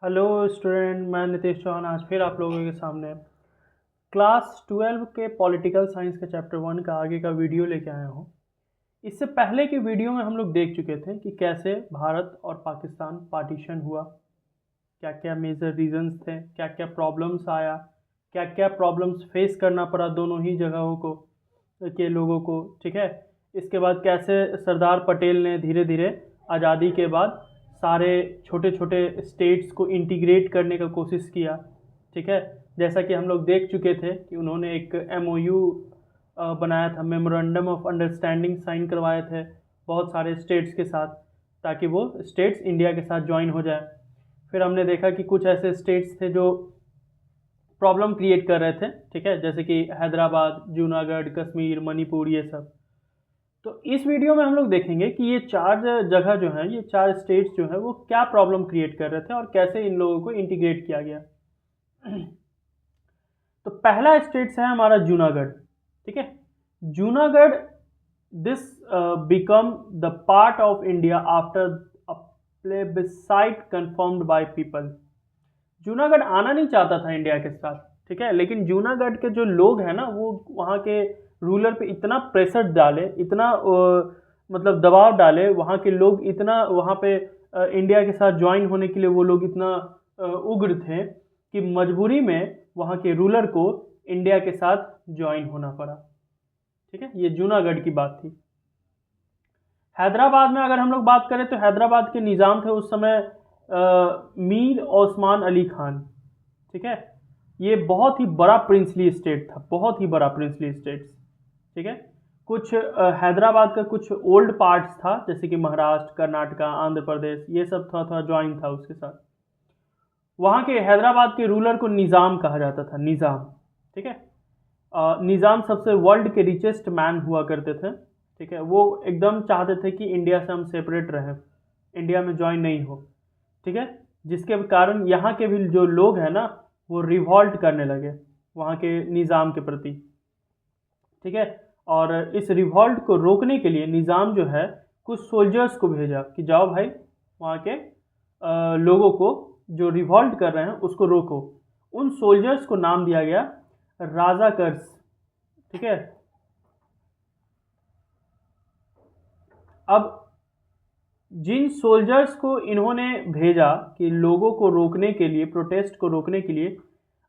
Hello student, मैं नितेश चौहान आज फिर आप लोगों के सामने क्लास 12 के पॉलिटिकल साइंस के चैप्टर 1 का आगे का वीडियो लेके आया हूँ। इससे पहले की वीडियो में हम लोग देख चुके थे कि कैसे भारत और पाकिस्तान पार्टीशन हुआ, क्या क्या मेजर रीजंस थे, क्या क्या प्रॉब्लम्स आया, क्या क्या प्रॉब्लम्स फेस करना पड़ा दोनों ही जगहों को के लोगों को। ठीक है, इसके बाद कैसे सरदार पटेल ने धीरे धीरे आज़ादी के बाद सारे छोटे छोटे स्टेट्स को इंटीग्रेट करने का कोशिश किया। ठीक है, जैसा कि हम लोग देख चुके थे कि उन्होंने एक एमओयू बनाया था, मेमोरेंडम ऑफ अंडरस्टैंडिंग साइन करवाए थे बहुत सारे स्टेट्स के साथ, ताकि वो स्टेट्स इंडिया के साथ ज्वाइन हो जाए। फिर हमने देखा कि कुछ ऐसे स्टेट्स थे जो प्रॉब्लम क्रिएट कर रहे थे। ठीक है, जैसे कि हैदराबाद, जूनागढ़, कश्मीर, मणिपुर, ये सब। तो इस वीडियो में हम लोग देखेंगे कि ये चार जगह जो हैं, ये चार स्टेट्स जो हैं, वो क्या प्रॉब्लम क्रिएट कर रहे थे और कैसे इन लोगों को इंटीग्रेट किया गया। तो पहला स्टेट्स है हमारा जूनागढ़। ठीक है, Junagadh this become the part of India after a plebiscite confirmed by people. Junagadh आना नहीं चाहता था इंडिया के साथ। ठीक है, लेकिन जूनागढ़ के जो लोग हैं ना, वो वहाँ के रूलर पे इतना प्रेशर डाले, इतना मतलब दबाव डाले, वहाँ के लोग इतना वहाँ पे इंडिया के साथ ज्वाइन होने के लिए वो लोग इतना उग्र थे कि मजबूरी में वहाँ के रूलर को इंडिया के साथ ज्वाइन होना पड़ा। ठीक है, ये जूनागढ़ की बात थी। हैदराबाद में अगर हम लोग बात करें तो हैदराबाद के निज़ाम थे उस समय मीर ओस्मान अली खान। ठीक है, ये बहुत ही बड़ा प्रिंसली स्टेट था, बहुत ही बड़ा प्रिंसली स्टेट। ठीक है, कुछ हैदराबाद का कुछ ओल्ड पार्ट्स था, जैसे कि महाराष्ट्र, कर्नाटका, आंध्र प्रदेश, ये सब थोड़ा थोड़ा ज्वाइन था उसके साथ। वहाँ के हैदराबाद के रूलर को निज़ाम कहा जाता था, निज़ाम। ठीक है, निज़ाम सबसे वर्ल्ड के रिचेस्ट मैन हुआ करते थे। ठीक है, वो एकदम चाहते थे कि इंडिया से हम सेपरेट रहें, इंडिया में ज्वाइन नहीं हो। ठीक है, जिसके कारण यहाँ के भी जो लोग हैं ना, वो रिवॉल्ट करने लगे वहाँ के निज़ाम के प्रति। ठीक है, और इस रिवॉल्ट को रोकने के लिए निज़ाम जो है कुछ सोल्जर्स को भेजा कि जाओ भाई, वहाँ के लोगों को जो रिवॉल्ट कर रहे हैं उसको रोको। उन सोल्जर्स को नाम दिया गया राजाकर्स। ठीक है, अब जिन सोल्जर्स को इन्होंने भेजा कि लोगों को रोकने के लिए, प्रोटेस्ट को रोकने के लिए,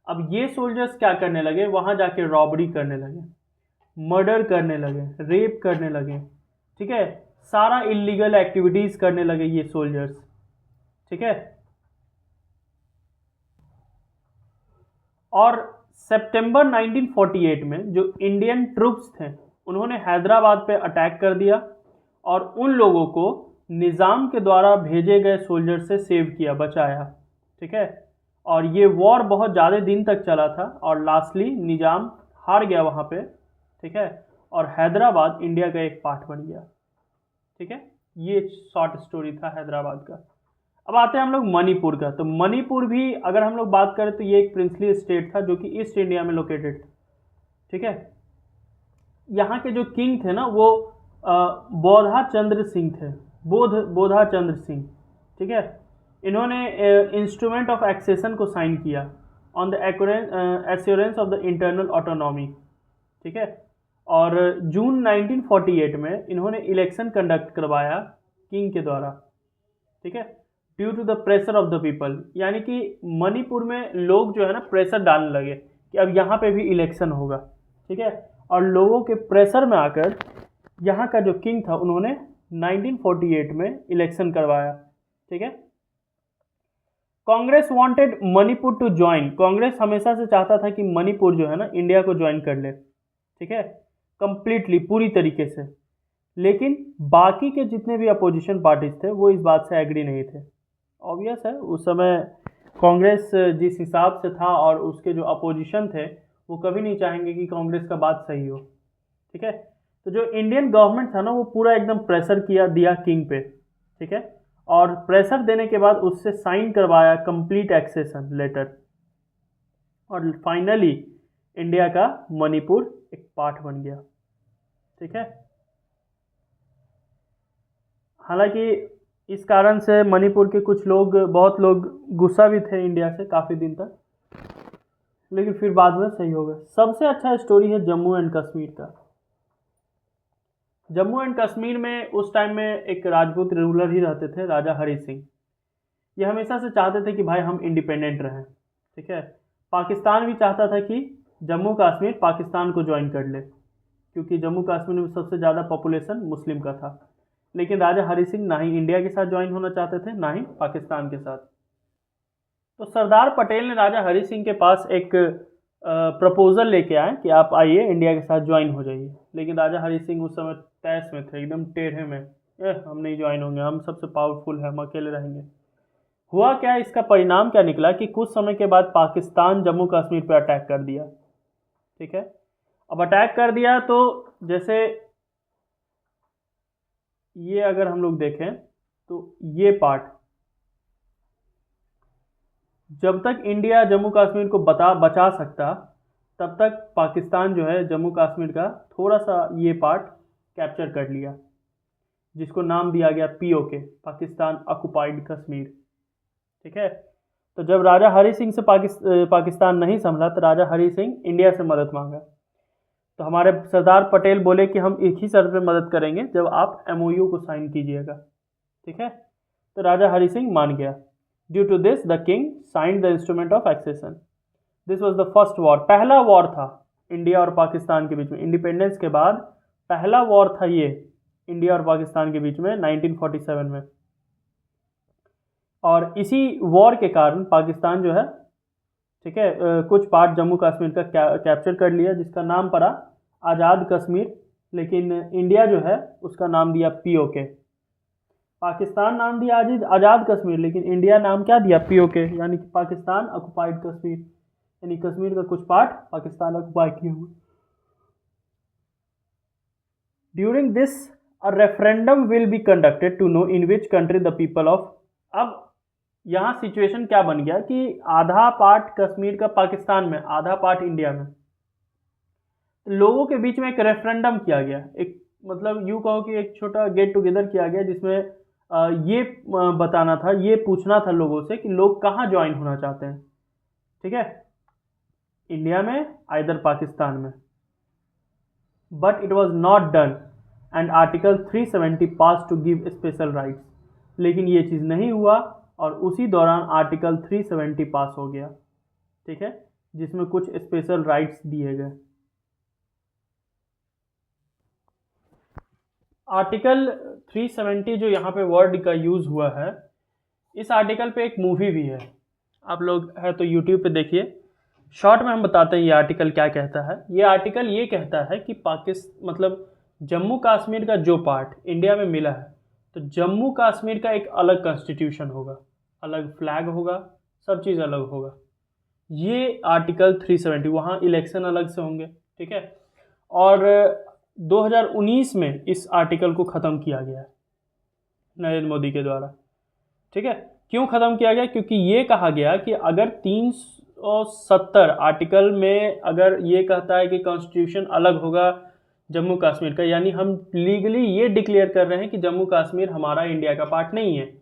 अब ये सोल्जर्स क्या करने लगे, वहाँ जाके रॉबरी करने लगे, मर्डर करने लगे, रेप करने लगे। ठीक है, सारा इलीगल एक्टिविटीज़ करने लगे ये सोल्जर्स। ठीक है, और सितंबर 1948 में जो इंडियन ट्रूप्स थे उन्होंने हैदराबाद पे अटैक कर दिया और उन लोगों को निज़ाम के द्वारा भेजे गए सोल्जर से सेव किया, बचाया। ठीक है, और ये वॉर बहुत ज़्यादा दिन तक चला था और लास्टली निज़ाम हार गया वहाँ पे। ठीक है, और हैदराबाद इंडिया का एक पार्ट बन गया। ठीक है, ये शॉर्ट स्टोरी था हैदराबाद का। अब आते हैं हम लोग मणिपुर का। तो मणिपुर भी अगर हम लोग बात करें तो ये एक प्रिंसली स्टेट था जो कि ईस्ट इंडिया में लोकेटेड था। ठीक है, यहाँ के जो किंग थे ना, वो बोधा चंद्र सिंह थे, बोधा चंद्र सिंह। ठीक है, इन्होंने इंस्ट्रूमेंट ऑफ एक्सेशन को साइन किया on the assurance of the internal autonomy. ठीक है, और जून 1948 में इन्होंने इलेक्शन कंडक्ट करवाया किंग के द्वारा। ठीक है, due to the pressure of the people, यानी कि मणिपुर में लोग जो है ना प्रेशर डालने लगे कि अब यहाँ पे भी इलेक्शन होगा। ठीक है, और लोगों के प्रेशर में आकर यहाँ का जो किंग था उन्होंने 1948 में इलेक्शन करवाया। ठीक है, Congress wanted Manipur to join. Congress हमेशा से चाहता था कि मणिपुर जो है ना इंडिया को ज्वाइन कर ले। ठीक है, कंप्लीटली, पूरी तरीके से। लेकिन बाकी के जितने भी अपोजिशन पार्टीज थे वो इस बात से एग्री नहीं थे। ऑब्वियस है, उस समय कांग्रेस जिस हिसाब से था और उसके जो अपोजिशन थे वो कभी नहीं चाहेंगे कि कांग्रेस का बात सही हो। ठीक है, तो जो इंडियन गवर्नमेंट था ना वो पूरा एकदम प्रेशर किया दिया किंग पे। ठीक है, और प्रेशर देने के बाद उससे साइन करवाया कंप्लीट एक्सेशन लेटर, और फाइनली इंडिया का मणिपुर एक पार्ट बन गया। ठीक है, हालांकि इस कारण से मणिपुर के कुछ लोग, बहुत लोग गुस्सा भी थे इंडिया से काफ़ी दिन तक, लेकिन फिर बाद में सही हो गए। सबसे अच्छा स्टोरी है जम्मू एंड कश्मीर का। जम्मू एंड कश्मीर में उस टाइम में एक राजपूत रूलर ही रहते थे, राजा हरि सिंह। ये हमेशा से चाहते थे कि भाई हम इंडिपेंडेंट रहें, ठीक है। पाकिस्तान भी चाहता था कि जम्मू कश्मीर पाकिस्तान को ज्वाइन कर ले, क्योंकि जम्मू कश्मीर में सबसे ज़्यादा पॉपुलेशन मुस्लिम का था। लेकिन राजा हरि सिंह ना ही इंडिया के साथ ज्वाइन होना चाहते थे, ना ही पाकिस्तान के साथ। तो सरदार पटेल ने राजा हरि सिंह के पास एक प्रपोजल लेके आए कि आप आइए इंडिया के साथ ज्वाइन हो जाइए। लेकिन राजा हरि सिंह उस समय तैश में थे, एकदम टेढ़े में, हम नहीं ज्वाइन होंगे, हम सबसे पावरफुल है, हम अकेले रहेंगे। हुआ क्या, इसका परिणाम क्या निकला कि कुछ समय के बाद पाकिस्तान जम्मू कश्मीर पर अटैक कर दिया, ठीक है। अब अटैक कर दिया तो जैसे ये अगर हम लोग देखें तो ये पार्ट, जब तक इंडिया जम्मू कश्मीर को बचा सकता, तब तक पाकिस्तान जो है जम्मू कश्मीर का थोड़ा सा ये पार्ट कैप्चर कर लिया, जिसको नाम दिया गया पीओके, पाकिस्तान ऑक्युपाइड कश्मीर, ठीक है। तो जब राजा हरि सिंह से पाकिस्तान नहीं संभला तो राजा हरि सिंह इंडिया से मदद मांगा। तो हमारे सरदार पटेल बोले कि हम एक ही शर्त पे मदद करेंगे, जब आप एमओयू को साइन कीजिएगा, ठीक है। तो राजा हरि सिंह मान गया। Due to this the king signed the instrument of accession. This was the first war, पहला वॉर था इंडिया और पाकिस्तान के बीच में। इंडिपेंडेंस के बाद पहला वॉर था ये इंडिया और पाकिस्तान के बीच में 1947 में। और इसी वॉर के कारण पाकिस्तान जो है, ठीक है, कुछ पार्ट जम्मू कश्मीर का कैप्चर कर लिया, जिसका नाम पड़ा आज़ाद कश्मीर। लेकिन इंडिया जो है उसका नाम दिया पीओके। पाकिस्तान नाम दिया आज़ाद कश्मीर, लेकिन इंडिया नाम क्या दिया, पीओके, यानी कि पाकिस्तान ऑक्युपाइड कश्मीर, यानी कश्मीर का कुछ पार्ट पाकिस्तान ऑक्युपाई किए हुए। During this a referendum will be conducted to know in which country the people of. अब यहाँ सिचुएशन क्या बन गया कि आधा पार्ट कश्मीर का पाकिस्तान में, आधा पार्ट इंडिया में। लोगों के बीच में एक रेफरेंडम किया गया, एक मतलब यूँ कहो कि एक छोटा गेट टुगेदर किया गया, जिसमें ये बताना था, ये पूछना था लोगों से कि लोग कहाँ ज्वाइन होना चाहते हैं, ठीक है, इंडिया में आइदर पाकिस्तान में। But it was not done and article 370 pass to give special rights. लेकिन ये चीज़ नहीं हुआ और उसी दौरान आर्टिकल 370 पास हो गया, ठीक है, जिसमें कुछ स्पेशल राइट्स दिए गए। आर्टिकल 370 जो यहाँ पे वर्ड का यूज़ हुआ है, इस आर्टिकल पे एक मूवी भी है, आप लोग है तो यूट्यूब पे देखिए। शॉर्ट में हम बताते हैं ये आर्टिकल क्या कहता है। ये आर्टिकल ये कहता है कि मतलब जम्मू कश्मीर का जो पार्ट इंडिया में मिला है, तो जम्मू कश्मीर का एक अलग कॉन्स्टिट्यूशन होगा, अलग फ्लैग होगा, सब चीज़ अलग होगा। ये आर्टिकल 370, वहाँ इलेक्शन अलग से होंगे, ठीक है। और 2019 में इस आर्टिकल को ख़त्म किया गया है नरेंद्र मोदी के द्वारा, ठीक है। क्यों ख़त्म किया गया? क्योंकि ये कहा गया कि अगर 370 आर्टिकल में अगर ये कहता है कि कॉन्स्टिट्यूशन अलग होगा जम्मू कश्मीर का, यानी हम लीगली ये डिक्लेयर कर रहे हैं कि जम्मू कश्मीर हमारा इंडिया का पार्ट नहीं है,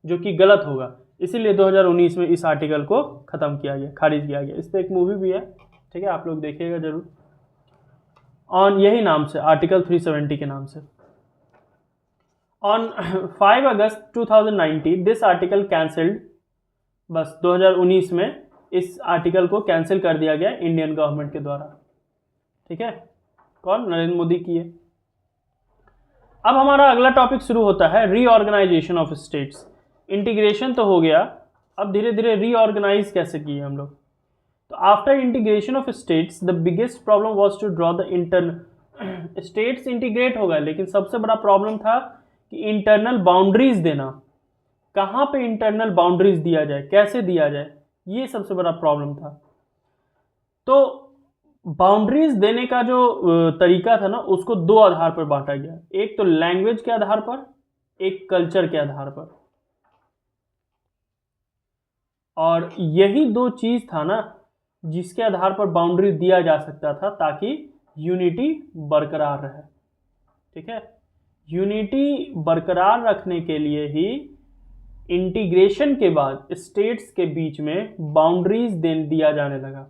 जो कि गलत होगा। इसीलिए 2019 में इस आर्टिकल को ख़त्म किया गया, खारिज किया गया। इस पर एक मूवी भी है, ठीक है, आप लोग देखिएगा ज़रूर, ऑन यही नाम से, आर्टिकल 370 के नाम से। On 5 August 2019 this article cancelled, बस 2019 में इस आर्टिकल को कैंसिल कर दिया गया इंडियन गवर्नमेंट के द्वारा, ठीक है। कौन? नरेंद्र मोदी की है। अब हमारा अगला टॉपिक शुरू होता है रीऑर्गेनाइजेशन ऑफ स्टेट्स। इंटीग्रेशन तो हो गया, अब धीरे धीरे रीऑर्गेनाइज कैसे किए हम लोग। तो after integration of states the biggest problem was to draw the internal. States integrate हो गए, लेकिन सबसे बड़ा प्रॉब्लम था कि इंटरनल बाउंड्रीज देना, कहाँ पे इंटरनल बाउंड्रीज दिया जाए, कैसे दिया जाए, ये सबसे बड़ा प्रॉब्लम था। तो बाउंड्रीज देने का जो तरीका था ना, उसको दो आधार पर बांटा गया, एक तो लैंग्वेज के आधार पर, एक कल्चर के आधार पर। और यही दो चीज था ना जिसके आधार पर बाउंड्री दिया जा सकता था, ताकि यूनिटी बरकरार रहे, ठीक है। यूनिटी बरकरार रखने के लिए ही इंटीग्रेशन के बाद स्टेट्स के बीच में बाउंड्रीज दिया जाने लगा,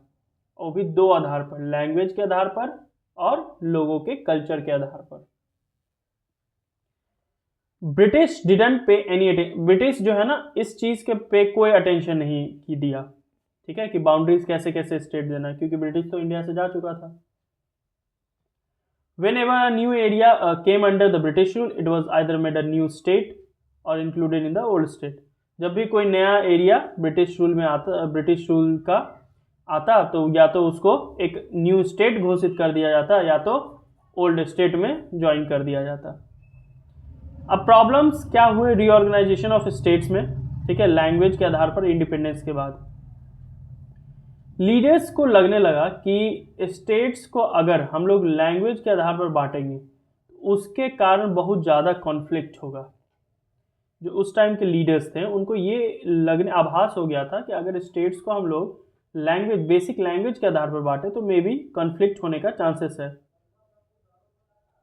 और भी दो आधार पर, लैंग्वेज के आधार पर और लोगों के कल्चर के आधार पर। ब्रिटिश डिडंट पे एनी अटेंशन, ब्रिटिश जो है ना इस चीज के पे कोई अटेंशन नहीं की दिया, ठीक है, कि बाउंड्रीज कैसे कैसे स्टेट देना, क्योंकि ब्रिटिश तो इंडिया से जा चुका था। Whenever a new area came under the British rule, it was either made a new state or included in the old state. जब भी कोई नया एरिया ब्रिटिश रूल में आता, ब्रिटिश रूल का आता, तो या तो उसको एक न्यू स्टेट घोषित कर दिया जाता या तो ओल्ड स्टेट में ज्वाइन कर दिया जाता। अब प्रॉब्लम्स क्या हुए रीऑर्गेनाइजेशन ऑफ स्टेट्स में, ठीक है, लैंग्वेज के आधार पर इंडिपेंडेंस के बाद लीडर्स को लगने लगा कि स्टेट्स को अगर हम लोग लैंग्वेज के आधार पर बांटेंगे उसके कारण बहुत ज़्यादा कॉन्फ्लिक्ट होगा। जो उस टाइम के लीडर्स थे उनको ये लगने आभास हो गया था कि अगर स्टेट्स को हम लोग लैंग्वेज, बेसिक लैंग्वेज के आधार पर बांटे तो मे बी कॉन्फ्लिक्ट होने का चांसेस है,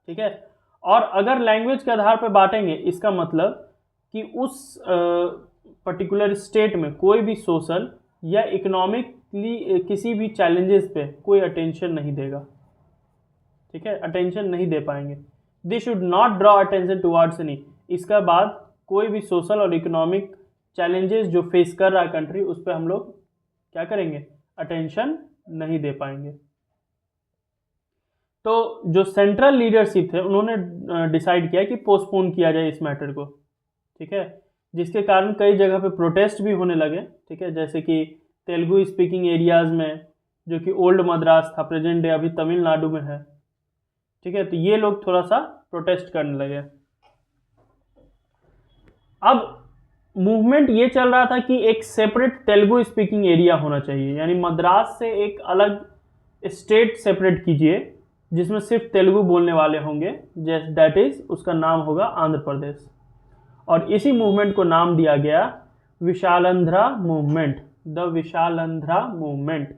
ठीक है। और अगर लैंग्वेज के आधार पर बांटेंगे इसका मतलब कि उस पर्टिकुलर स्टेट में कोई भी सोशल या इकोनॉमिकली किसी भी चैलेंजेस पे कोई अटेंशन नहीं देगा, ठीक है, अटेंशन नहीं दे पाएंगे। They should not draw attention towards any, इसका बाद कोई भी सोशल और इकोनॉमिक चैलेंजेस जो फेस कर रहा है कंट्री उस पर हम लोग क्या करेंगे, अटेंशन नहीं दे पाएंगे। तो जो सेंट्रल लीडरशिप थे उन्होंने डिसाइड किया कि पोस्टपोन किया जाए इस मैटर को, ठीक है, जिसके कारण कई जगह पे प्रोटेस्ट भी होने लगे, ठीक है, जैसे कि तेलुगु स्पीकिंग एरियाज़ में जो कि ओल्ड मद्रास था, प्रेजेंट डे अभी तमिलनाडु में है, ठीक है, तो ये लोग थोड़ा सा प्रोटेस्ट करने लगे। अब मूवमेंट ये चल रहा था कि एक सेपरेट तेलुगु स्पीकिंग एरिया होना चाहिए, यानी मद्रास से एक अलग स्टेट सेपरेट कीजिए जिसमें सिर्फ तेलुगु बोलने वाले होंगे, दैट इज उसका नाम होगा आंध्र प्रदेश। और इसी मूवमेंट को नाम दिया गया विशालांध्रा मूवमेंट, द विशालांध्रा मूवमेंट।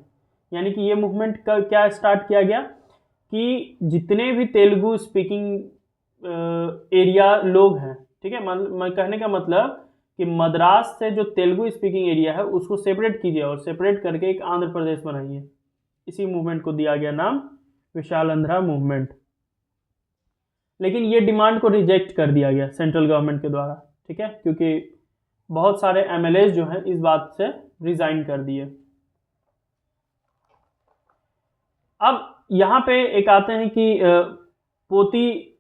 यानी कि ये मूवमेंट का क्या स्टार्ट किया गया कि जितने भी तेलुगु स्पीकिंग एरिया लोग हैं, ठीक है, मैं कहने का मतलब कि मद्रास से जो तेलुगु स्पीकिंग एरिया है उसको सेपरेट कीजिए और सेपरेट करके एक आंध्र प्रदेश बनाइए। इसी मूवमेंट को दिया गया नाम विशालांध्रा मूवमेंट। लेकिन ये डिमांड को रिजेक्ट कर दिया गया सेंट्रल गवर्नमेंट के द्वारा, ठीक है, क्योंकि बहुत सारे एमएलए जो हैं इस बात से रिजाइन कर दिए। अब यहाँ पे एक आते हैं कि पोती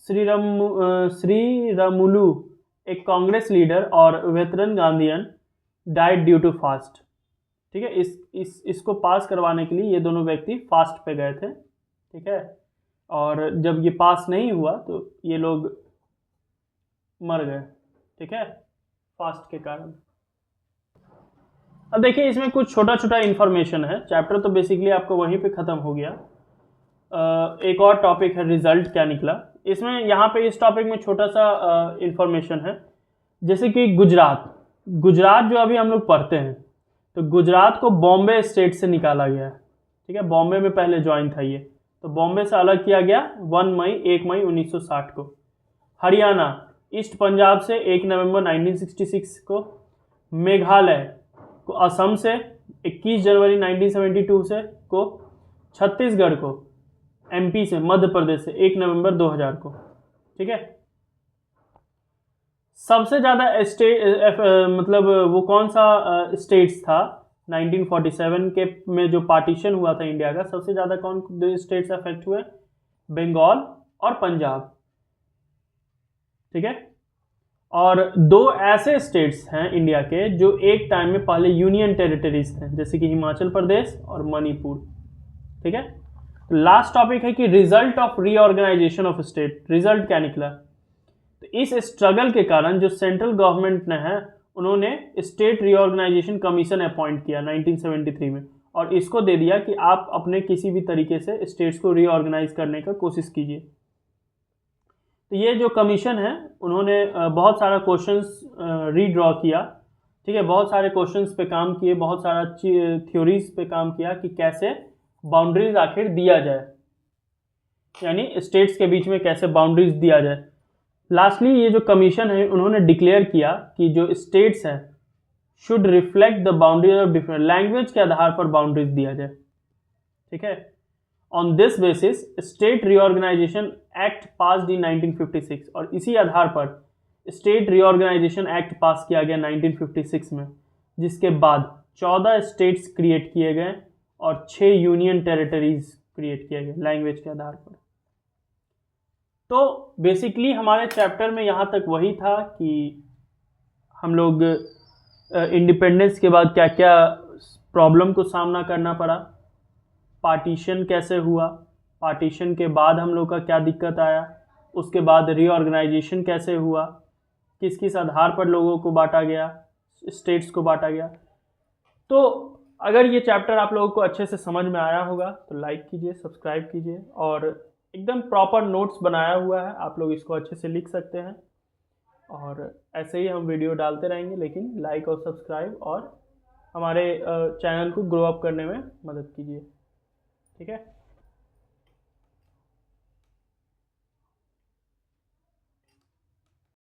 श्रीरामुलु एक कांग्रेस लीडर और veteran Gandhian died due to fast, ठीक है, इसको पास करवाने के लिए ये दोनों व्यक्ति फास्ट पे गए थे, ठीक है, और जब ये पास नहीं हुआ तो ये लोग मर गए, ठीक है, फास्ट के कारण। अब देखिए इसमें कुछ छोटा छोटा इन्फॉर्मेशन है, चैप्टर तो बेसिकली आपको वहीं पे ख़त्म हो गया। एक और टॉपिक है रिजल्ट क्या निकला, इसमें यहाँ पे इस टॉपिक में छोटा सा इन्फॉर्मेशन है, जैसे कि गुजरात जो अभी हम लोग पढ़ते हैं, तो गुजरात को बॉम्बे स्टेट से निकाला गया है, ठीक है, बॉम्बे में पहले ज्वाइन था ये, तो बॉम्बे से अलग किया गया 1 मई 1960 को। हरियाणा ईस्ट पंजाब से 1 नवंबर 1966 को, मेघालय को असम से 21 जनवरी 1972 से को, छत्तीसगढ़ को एमपी से, मध्य प्रदेश से 1 नवंबर 2000 को, ठीक है। सबसे ज़्यादा स्टेट मतलब वो कौन सा स्टेट्स था 1947 के में जो पार्टीशन हुआ था इंडिया का, सबसे ज़्यादा कौन दो स्टेट्स अफेक्ट हुए, बंगाल और पंजाब, ठीक है। और दो ऐसे स्टेट्स हैं इंडिया के जो एक टाइम में पहले यूनियन टेरिटरीज थे, जैसे कि हिमाचल प्रदेश और मणिपुर, ठीक है। लास्ट टॉपिक है कि result of reorganisation of state, result क्या निकला। तो इस स्ट्रगल के कारण जो सेंट्रल गवर्नमेंट ने है उन्होंने स्टेट रीऑर्गेनाइजेशन कमीशन अपॉइंट किया 1973 में, और इसको दे दिया कि आप अपने किसी भी तरीके से स्टेट्स को रीऑर्गेनाइज करने का कोशिश कीजिए। तो ये जो कमीशन है उन्होंने बहुत सारा क्वेश्चंस रीड्रॉ किया, ठीक है, बहुत सारे क्वेश्चंस पे काम किए, बहुत सारा थ्योरीज पे काम किया कि कैसे बाउंड्रीज आखिर दिया जाए, यानी स्टेट्स के बीच में कैसे बाउंड्रीज दिया जाए। लास्टली ये जो कमीशन है उन्होंने डिक्लेयर किया कि जो स्टेट्स हैं should reflect the boundaries of different language के आधार पर बाउंड्रीज दिया जाए, ठीक है। On this basis state reorganisation act passed in 1956 और इसी आधार पर स्टेट रीऑर्गेनाइजेशन एक्ट पास किया गया 1956 में, जिसके बाद 14 स्टेट्स क्रिएट किए गए और 6 यूनियन टेरिटरीज क्रिएट किए गए लैंग्वेज के आधार पर। तो बेसिकली हमारे चैप्टर में यहाँ तक वही था कि हम लोग इंडिपेंडेंस के बाद क्या क्या प्रॉब्लम को सामना करना पड़ा, पार्टीशन कैसे हुआ, पार्टीशन के बाद हम लोग का क्या दिक्कत आया, उसके बाद रीऑर्गेनाइजेशन कैसे हुआ, किस किस आधार पर लोगों को बांटा गया, स्टेट्स को बांटा गया। तो अगर ये चैप्टर आप लोगों को अच्छे से समझ में आया होगा तो लाइक कीजिए, सब्सक्राइब कीजिए, और एकदम प्रॉपर नोट्स बनाया हुआ है, आप लोग इसको अच्छे से लिख सकते हैं। और ऐसे ही हम वीडियो डालते रहेंगे, लेकिन लाइक और सब्सक्राइब और हमारे चैनल को ग्रो अप करने में मदद कीजिए, ठीक है।